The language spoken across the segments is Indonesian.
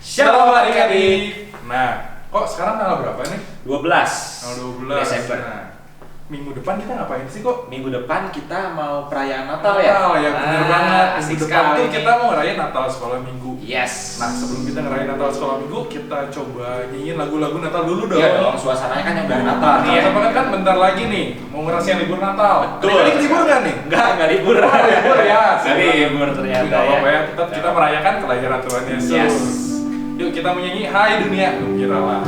Shalom adik-adik. Nah, kok sekarang tanggal berapa nih? 12 Tanggal 12 Desember. Nah, minggu depan kita ngapain sih kok? Minggu depan kita mau perayaan Natal ya? Natal ya, bener banget. Asik Minggu depan sekali tuh nih. kita mau ngerayain Natal sekolah minggu. Yes. Nah, sebelum kita ngerayain Natal sekolah minggu, kita coba nyanyiin lagu-lagu Natal dulu dong. Iya dong, suasananya kan yang dari Natal nih ya. Sama kan bentar lagi nih, mau ngerasain libur Natal. Betul. Adik-adik libur nggak nih? Enggak libur. Oh, libur ya. Nggak libur ternyata Nggak apa-apa ya, ya. tetap kita merayakan kelahiran Tuhan Yesus. Yes. Yuk kita menyanyi Hai Dunia Gembiralah.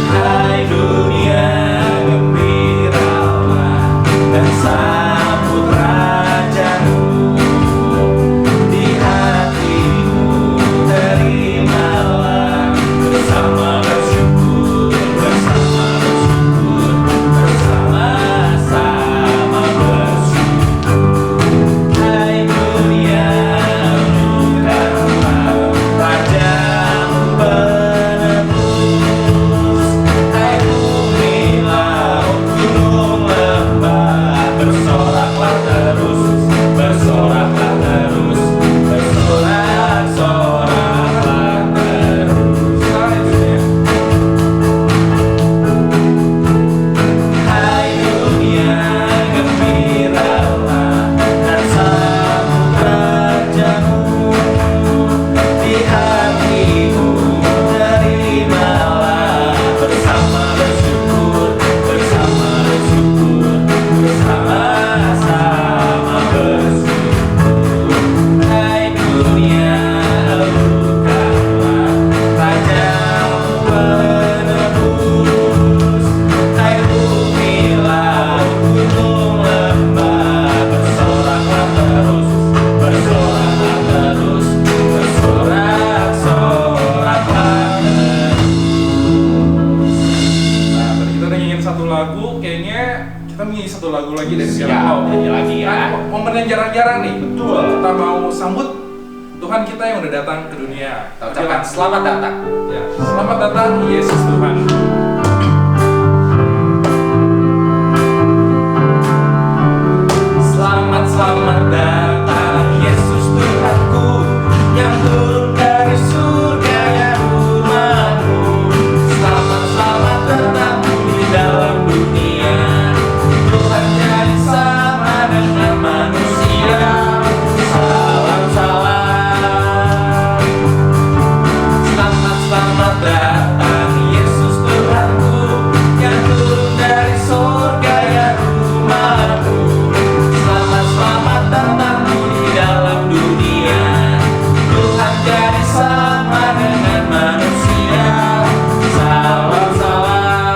Hai dunia gembiralah dan sambut rajamu. Di hatimu terimalah bersama bersyukur, bersama-sama bersyukur. Hai dunia ulukanlah rajamu penebus. Hai bumi laut gunung lembah, bersoraklah terus, bersoraklah terus, bersorak-soraklah terus. Hai dunia gembiralah dan sambut rajamu. Di hatimu terimalah bersama bersyukur, bersama-sama bersyukur. Hai dunia ulukanlah rajamu penebus. Hai bumi laut gunung lembah, bersoraklah terus, bersorak-soraklah terus. Nah, tadi kita udah nyanyiin satu lagu, kayaknya kita menyanyi satu lagu lagi dari Siap, Piano. nyanyi lagi ya. Kan momen yang jarang-jarang nih. Betul. Kita mau sambut Tuhan kita yang udah datang ke dunia. Kita ucapkan selamat datang. Ya, selamat datang Yesus Tuhan. Selamat datang Yesus Tuhanku, yang turun dari surga ya rumahmu. Selamat datang di dalam dunia. Tuhan jadi sama dengan manusia. Salam salam. Selamat datang Yesus Tuhanku, yang turun dari surga ya rumahmu. Selamat datang di dalam dunia. Tuhan jadi sama dengan manusia. Salam salam.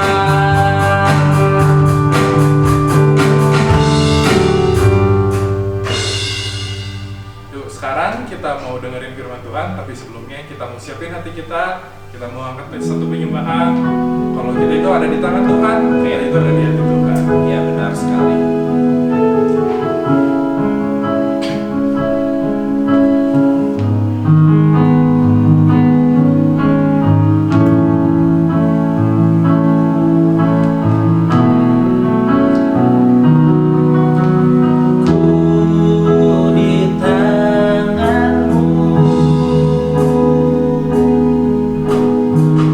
Yuk, sekarang kita mau dengerin firman Tuhan, tapi sebelumnya kita mau siapin hati kita mau angkat satu penyembahan. Kalau kita itu ada di tangan Tuhan, kita itu ada di hati Tuhan. Ya benar sekali. Ku di tanganmu,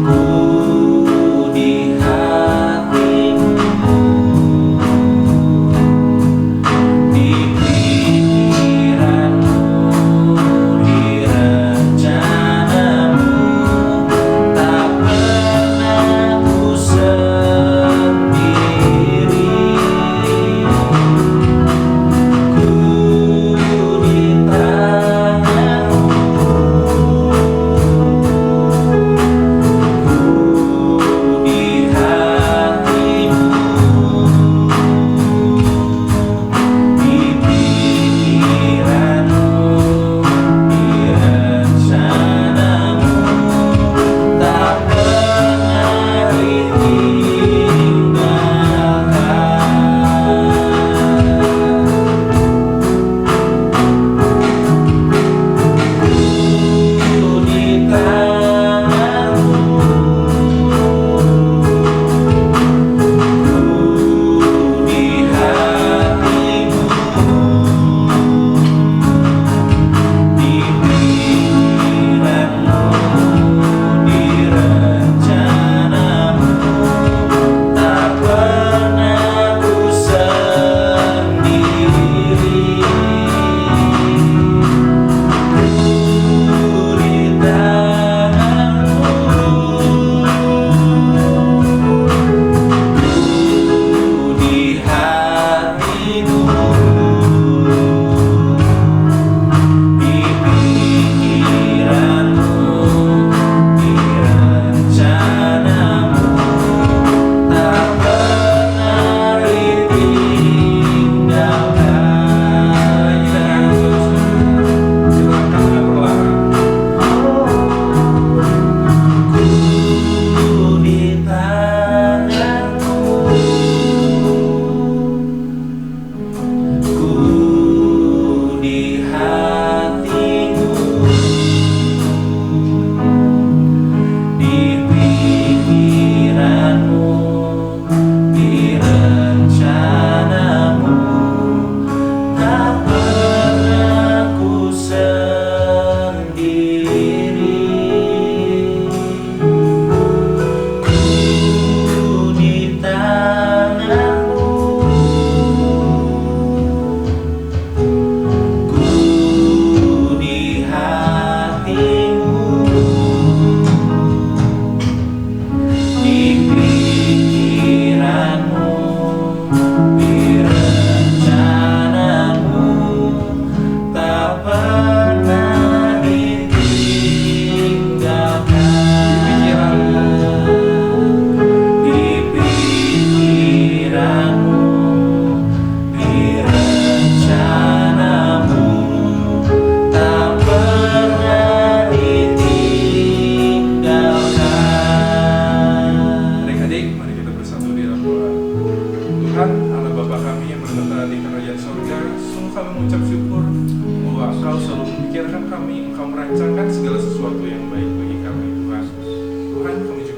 ku di hatimu.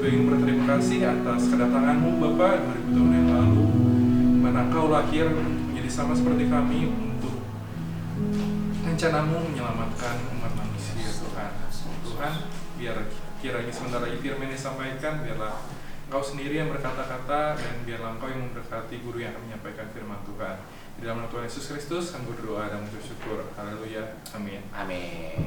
juga ingin berterima kasih atas kedatanganmu Bapa 2000 tahun yang lalu, mana Engkau lahir menjadi sama seperti kami untuk rencanamu menyelamatkan umat manusia Tuhan. Tuhan, biar kiranya sebentar lagi firman yang disampaikan, biarlah Engkau sendiri yang berkata-kata dan biarlah Engkau yang memberkati guru yang akan menyampaikan firman Tuhan. Di dalam nama Tuhan Yesus Kristus kami berdoa dan bersyukur. Haleluya. Amin. Amin.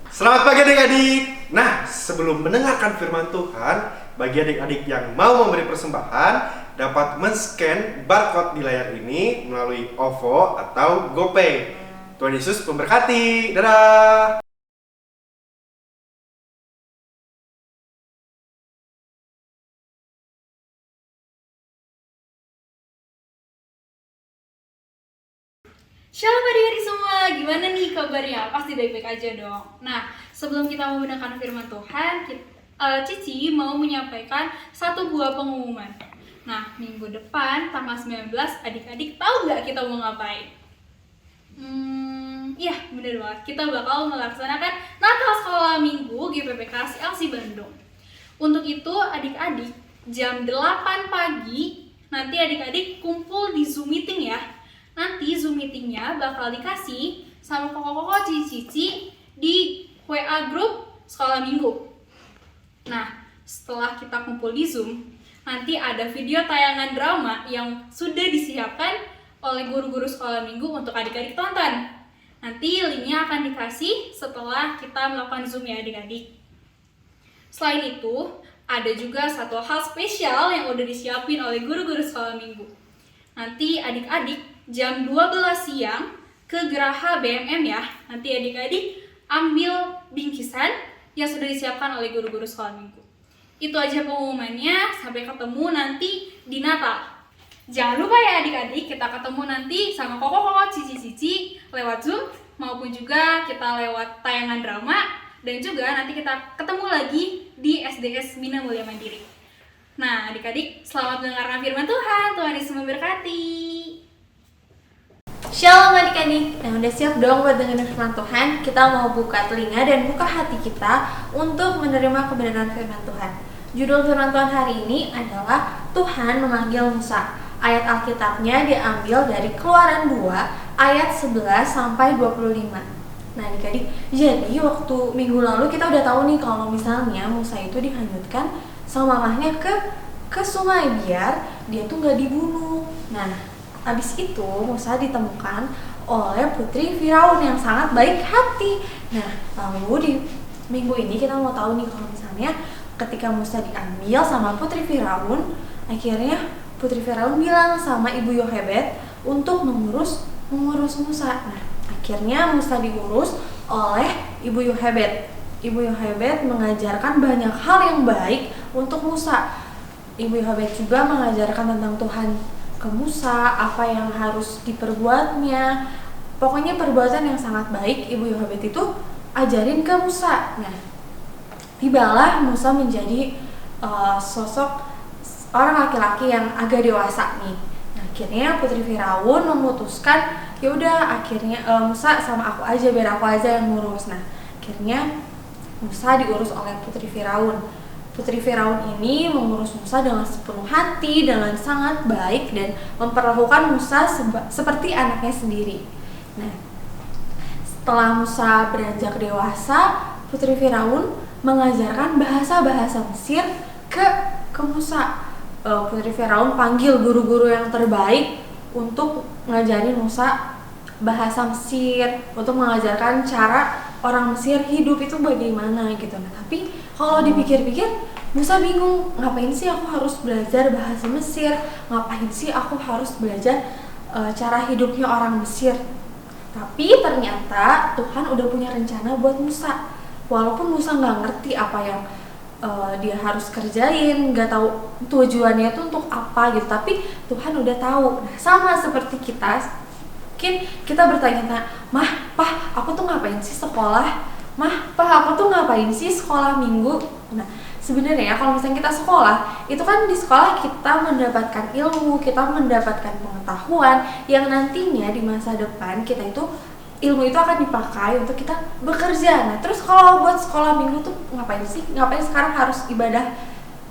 Selamat pagi adik-adik. Nah, sebelum mendengarkan firman Tuhan, bagi adik-adik yang mau memberi persembahan dapat men-scan barcode di layar ini melalui OVO atau GoPay. Tuhan Yesus memberkati. Dadah. Shalom adik-adik semua, gimana nih kabarnya? Pasti baik-baik aja dong. Nah, sebelum kita menggunakan firman Tuhan, Cici mau menyampaikan satu buah pengumuman. Nah, minggu depan, tanggal 19, adik-adik tahu nggak kita mau ngapain? Iya, bener banget. Kita bakal melaksanakan Natal Sekolah Minggu GPPK CLC Bandung. Untuk itu, adik-adik, jam 8 pagi, nanti adik-adik kumpul di Zoom meeting ya. Nanti Zoom meetingnya bakal dikasih sama koko-koko cici-cici di WA grup Sekolah Minggu. Nah, setelah kita kumpul di Zoom, nanti ada video tayangan drama yang sudah disiapkan oleh guru-guru Sekolah Minggu untuk adik-adik tonton. Nanti linknya akan dikasih setelah kita melakukan Zoom ya adik-adik. Selain itu, ada juga satu hal spesial yang udah disiapin oleh guru-guru Sekolah Minggu. Nanti adik-adik jam 12 siang ke Geraha BMM ya. Nanti adik-adik ambil bingkisan yang sudah disiapkan oleh guru-guru Sekolah Minggu. Itu aja pengumumannya, sampai ketemu nanti di Natal. Jangan lupa ya adik-adik, kita ketemu nanti sama koko-koko cici-cici lewat Zoom, maupun juga kita lewat tayangan drama, dan juga nanti kita ketemu lagi di SDS Bina Mulia Mandiri. Nah adik-adik, selamat mendengarkan firman Tuhan. Tuhan Yesus memberkati. Shalom adik-adik, nah udah siap dong buat dengerin firman Tuhan? Kita mau buka telinga dan buka hati kita untuk menerima kebenaran firman Tuhan. Judul firman Tuhan hari ini adalah Tuhan memanggil Musa. Ayat Alkitabnya diambil dari Keluaran 2 ayat 11 sampai 25. Nah adik-adik, jadi waktu minggu lalu kita udah tahu nih kalau misalnya Musa itu dihanyutkan sama mamahnya ke sungai biar dia tuh nggak dibunuh. Nah habis itu Musa ditemukan oleh putri Firaun yang sangat baik hati. Nah lalu di minggu ini kita mau tahu nih kalau misalnya ketika Musa diambil sama putri Firaun, akhirnya putri Firaun bilang sama ibu Yohebed untuk mengurus Musa. Nah akhirnya Musa diurus oleh ibu Yohebed. Ibu Yohebed mengajarkan banyak hal yang baik untuk Musa. Ibu Yohebed juga mengajarkan tentang Tuhan ke Musa, apa yang harus diperbuatnya. Pokoknya perbuatan yang sangat baik Ibu Yohebed itu ajarin ke Musa. Nah, tibalah Musa menjadi sosok orang laki-laki yang agak dewasa nih. Nah, akhirnya putri Firaun memutuskan, ya udah akhirnya Musa sama aku aja, biar aku aja yang ngurus. Nah, akhirnya Musa diurus oleh putri Firaun. Putri Firaun ini mengurus Musa dengan sepenuh hati, dengan sangat baik, dan memperlakukan Musa seperti anaknya sendiri. Nah, setelah Musa beranjak dewasa, Putri Firaun mengajarkan bahasa-bahasa Mesir ke Musa. Putri Firaun panggil guru-guru yang terbaik untuk ngajarin Musa bahasa Mesir, untuk mengajarkan cara orang Mesir hidup itu bagaimana gitu. Nah, tapi kalau dipikir-pikir Musa bingung, ngapain sih aku harus belajar bahasa Mesir? Ngapain sih aku harus belajar cara hidupnya orang Mesir? Tapi ternyata Tuhan udah punya rencana buat Musa. Walaupun Musa nggak ngerti apa yang dia harus kerjain, nggak tahu tujuannya itu untuk apa gitu. Tapi Tuhan udah tahu. Nah, sama seperti kita, mungkin kita bertanya-tanya, Mah, Pah, aku tuh ngapain sih sekolah? Mah, Pah, aku tuh ngapain sih sekolah minggu? Nah, sebenarnya kalau misalnya kita sekolah, itu kan di sekolah kita mendapatkan ilmu, kita mendapatkan pengetahuan yang nantinya di masa depan kita itu ilmu itu akan dipakai untuk kita bekerja. Nah, terus kalau buat sekolah minggu tuh ngapain sih? Ngapain sekarang harus ibadah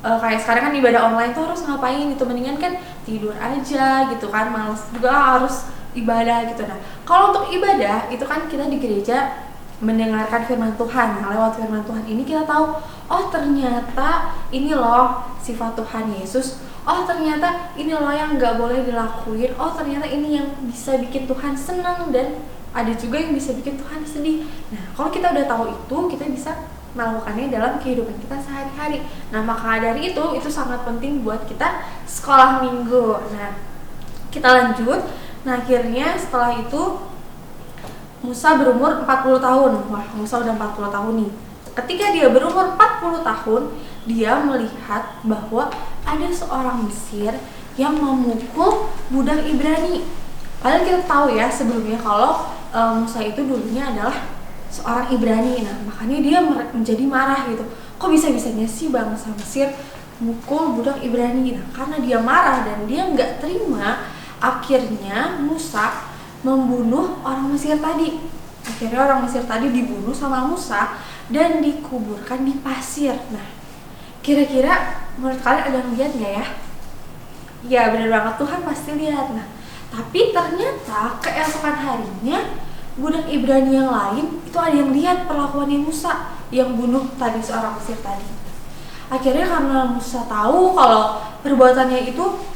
kayak sekarang kan ibadah online tuh harus ngapain gitu, mendingan kan tidur aja gitu kan, malas juga harus ibadah gitu. Nah kalau untuk ibadah itu kan kita di gereja mendengarkan firman Tuhan. Nah, lewat firman Tuhan ini kita tahu, oh ternyata ini loh sifat Tuhan Yesus, oh ternyata ini loh yang nggak boleh dilakuin, oh ternyata ini yang bisa bikin Tuhan senang dan ada juga yang bisa bikin Tuhan sedih. Nah kalau kita udah tahu itu, kita bisa melakukannya dalam kehidupan kita sehari-hari. Nah maka dari itu sangat penting buat kita sekolah minggu. Nah kita lanjut. Nah akhirnya setelah itu Musa berumur 40 tahun. Wah, Musa udah 40 tahun nih. Ketika dia berumur 40 tahun, dia melihat bahwa ada seorang Mesir yang memukul budak Ibrani. Padahal kita tahu ya sebelumnya kalau Musa itu dulunya adalah seorang Ibrani. Nah, makanya dia menjadi marah gitu. Kok bisa-bisanya sih bangsa Mesir mukul budak Ibrani? Nah, karena dia marah dan dia nggak terima, akhirnya Musa membunuh orang Mesir tadi. Akhirnya orang Mesir tadi dibunuh sama Musa dan dikuburkan di pasir. Nah, kira-kira menurut kalian ada yang lihat nggak ya? Ya benar banget, Tuhan pasti lihat. Nah, tapi ternyata keesokan harinya budak Ibrani yang lain itu ada yang lihat perlakuannya Musa yang bunuh tadi seorang Mesir tadi. Akhirnya karena Musa tahu kalau perbuatannya itu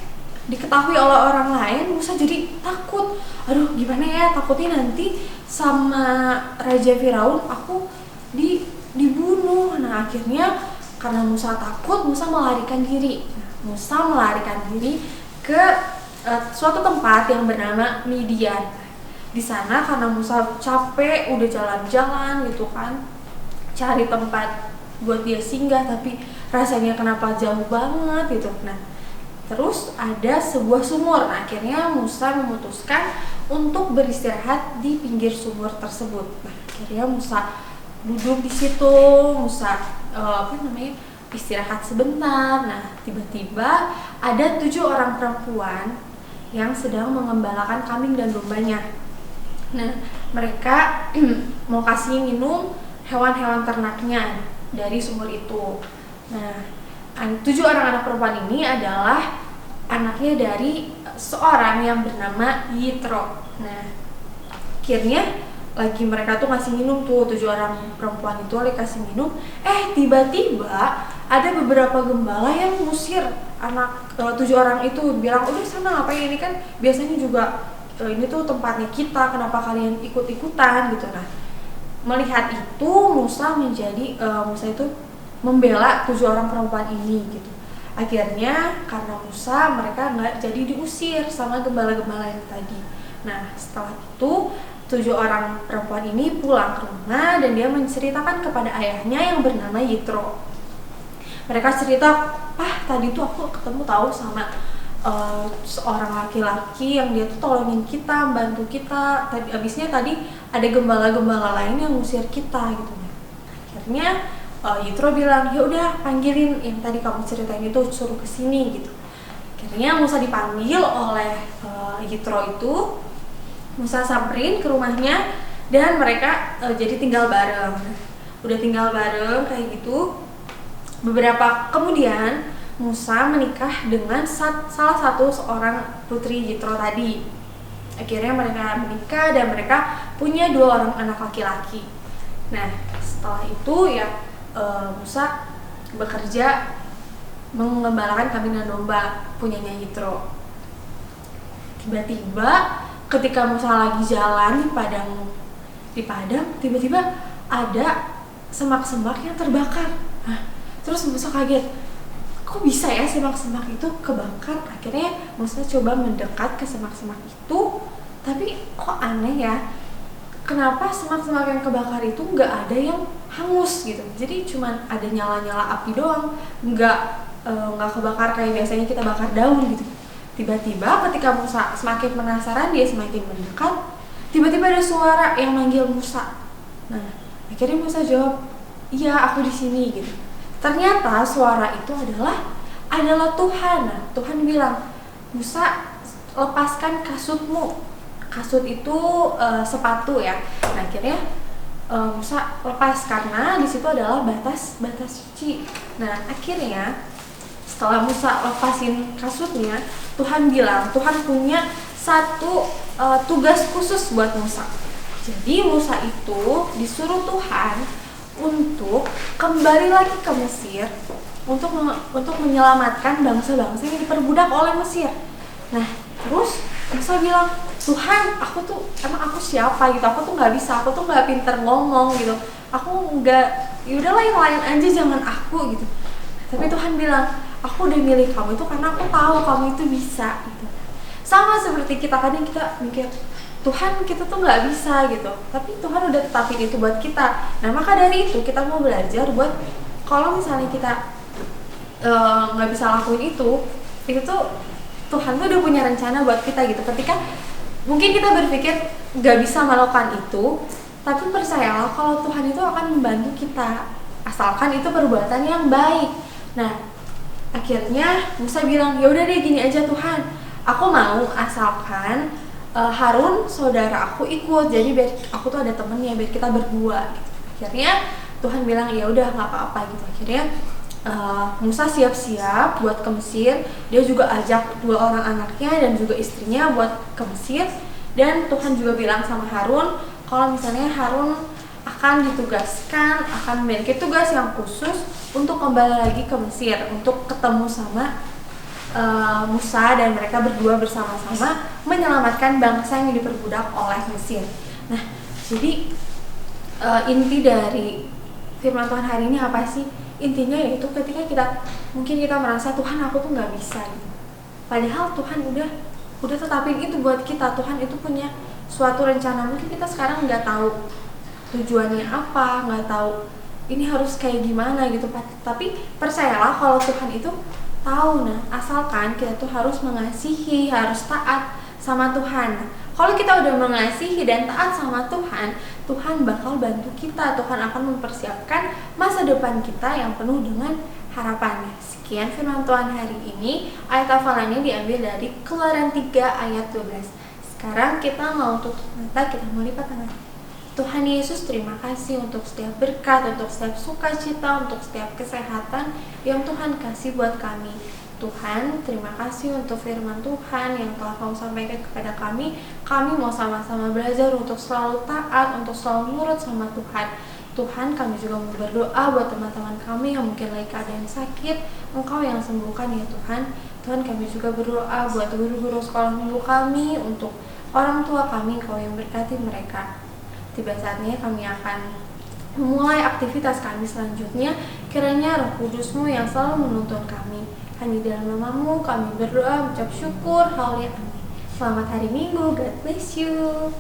diketahui oleh orang lain, Musa jadi takut. Aduh gimana ya, takutnya nanti sama Raja Firaun aku dibunuh. Nah akhirnya karena Musa takut, Musa melarikan diri. Musa melarikan diri ke suatu tempat yang bernama Midian. Di sana karena Musa capek, udah jalan-jalan gitu kan, cari tempat buat dia singgah, tapi rasanya kenapa jauh banget gitu. Nah terus ada sebuah sumur. Nah, akhirnya Musa memutuskan untuk beristirahat di pinggir sumur tersebut. Nah, akhirnya Musa duduk di situ, Musa istirahat sebentar. Nah, tiba-tiba ada 7 orang perempuan yang sedang mengembalakan kambing dan dombanya. Nah, mereka mau kasih minum hewan-hewan ternaknya dari sumur itu. Nah, 7 orang anak perempuan ini adalah anaknya dari seorang yang bernama Yitro. Nah, akhirnya lagi mereka tuh ngasih minum tuh 7 orang perempuan itu lagi kasih minum. Tiba-tiba ada beberapa gembala yang ngusir anak 7 orang itu, bilang udah sana ngapain, ini kan biasanya juga ini tuh tempatnya kita, kenapa kalian ikut-ikutan gitu. Nah, melihat itu Musa itu membela 7 orang perempuan ini gitu. Akhirnya karena Musa, mereka nggak jadi diusir sama gembala-gembala yang tadi. Nah setelah itu 7 orang perempuan ini pulang ke rumah dan dia menceritakan kepada ayahnya yang bernama Yitro. Mereka cerita, "Pah, tadi tuh aku ketemu tahu sama seorang laki-laki yang dia tuh tolongin kita, bantu kita. Abisnya tadi ada gembala-gembala lain yang ngusir kita gitu." Akhirnya Yitro bilang, ya udah panggilin yang tadi kamu ceritain itu, suruh kesini gitu. Akhirnya Musa dipanggil oleh Yitro itu. Musa samperin ke rumahnya dan mereka jadi tinggal bareng. Udah tinggal bareng kayak gitu. Beberapa kemudian Musa menikah dengan salah satu seorang putri Yitro tadi. Akhirnya mereka menikah dan mereka punya 2 orang anak laki-laki. Nah setelah itu ya Musa bekerja mengembalakan kambing dan domba punyanya Yitro. Tiba-tiba ketika Musa lagi jalan di padang, tiba-tiba ada semak-semak yang terbakar. Nah, terus Musa kaget, kok bisa ya semak-semak itu kebakar? Akhirnya Musa coba mendekat ke semak-semak itu, tapi kok aneh ya, kenapa semak-semak yang kebakar itu nggak ada yang hangus gitu, jadi cuman ada nyala-nyala api doang, nggak kebakar kayak biasanya kita bakar daun gitu. Tiba-tiba ketika Musa semakin penasaran, dia semakin mendekat, tiba-tiba ada suara yang manggil Musa. Nah akhirnya Musa jawab, iya aku di sini gitu. Ternyata suara itu adalah Tuhan. Nah, Tuhan bilang, Musa lepaskan kasutmu. Kasut itu sepatu ya. Nah akhirnya Musa lepas karena di situ adalah batas suci. Nah akhirnya setelah Musa lepasin kasutnya, Tuhan bilang Tuhan punya satu tugas khusus buat Musa. Jadi Musa itu disuruh Tuhan untuk kembali lagi ke Mesir untuk menyelamatkan bangsa-bangsa yang diperbudak oleh Mesir. Nah, terus Musa bilang, Tuhan, aku siapa gitu? Aku tuh nggak bisa, aku tuh nggak pinter ngomong gitu. Aku nggak, yaudahlah yang lain aja, jangan aku gitu. Tapi Tuhan bilang, aku udah milih kamu itu karena aku tahu kamu itu bisa gitu. Sama seperti kita, kadang kita mikir, Tuhan kita tuh nggak bisa gitu, tapi Tuhan udah tetapin itu buat kita. Nah maka dari itu kita mau belajar buat kalau misalnya kita nggak bisa lakuin itu tuh Tuhan tuh udah punya rencana buat kita gitu. Ketika mungkin kita berpikir nggak bisa melakukan itu, tapi percayalah kalau Tuhan itu akan membantu kita asalkan itu perbuatan yang baik. Nah akhirnya Musa bilang, ya udah deh gini aja Tuhan, aku mau asalkan Harun saudara aku ikut, jadi biar aku tuh ada temennya, biar kita berdua gitu. Akhirnya Tuhan bilang ya udah nggak apa-apa gitu. Akhirnya Musa siap-siap buat ke Mesir. Dia juga ajak 2 orang anaknya dan juga istrinya buat ke Mesir. Dan Tuhan juga bilang sama Harun kalau misalnya Harun akan ditugaskan, akan memiliki tugas yang khusus untuk kembali lagi ke Mesir untuk ketemu sama Musa dan mereka berdua bersama-sama menyelamatkan bangsa yang diperbudak oleh Mesir. Nah, jadi inti dari firman Tuhan hari ini apa sih? Intinya yaitu ketika kita merasa Tuhan aku tuh nggak bisa gitu. Padahal Tuhan udah tetapin itu buat kita. Tuhan itu punya suatu rencana. Mungkin kita sekarang nggak tahu tujuannya apa, nggak tahu ini harus kayak gimana gitu. Tapi percayalah kalau Tuhan itu tahu. Nah, asalkan kita tuh harus mengasihi, harus taat sama Tuhan. Kalau kita udah mengasihi dan taat sama Tuhan, Tuhan bakal bantu kita. Tuhan akan mempersiapkan masa depan kita yang penuh dengan harapannya. Sekian firman Tuhan hari ini. Ayat hafalannya diambil dari Keluaran 3 ayat 12. Sekarang kita mau tutup mata, kita mau lipat tangan. Tuhan Yesus, terima kasih untuk setiap berkat, untuk setiap sukacita, untuk setiap kesehatan yang Tuhan kasih buat kami. Tuhan, terima kasih untuk firman Tuhan yang telah Kamu sampaikan kepada kami. Kami mau sama-sama belajar untuk selalu taat, untuk selalu nurut sama Tuhan. Tuhan, kami juga mau berdoa buat teman-teman kami yang mungkin lagi keadaan sakit. Engkau yang sembuhkan ya Tuhan. Tuhan, kami juga berdoa buat guru-guru sekolah minggu kami, untuk orang tua kami, Engkau yang berkati mereka. Tiba saatnya kami akan memulai aktivitas kami selanjutnya. Kiranya Roh Kudus-Mu yang selalu menuntun kami. Hanya dalam nama-Mu kami berdoa, mengucap syukur. Haleluya. Amin. Selamat hari Minggu. God bless you.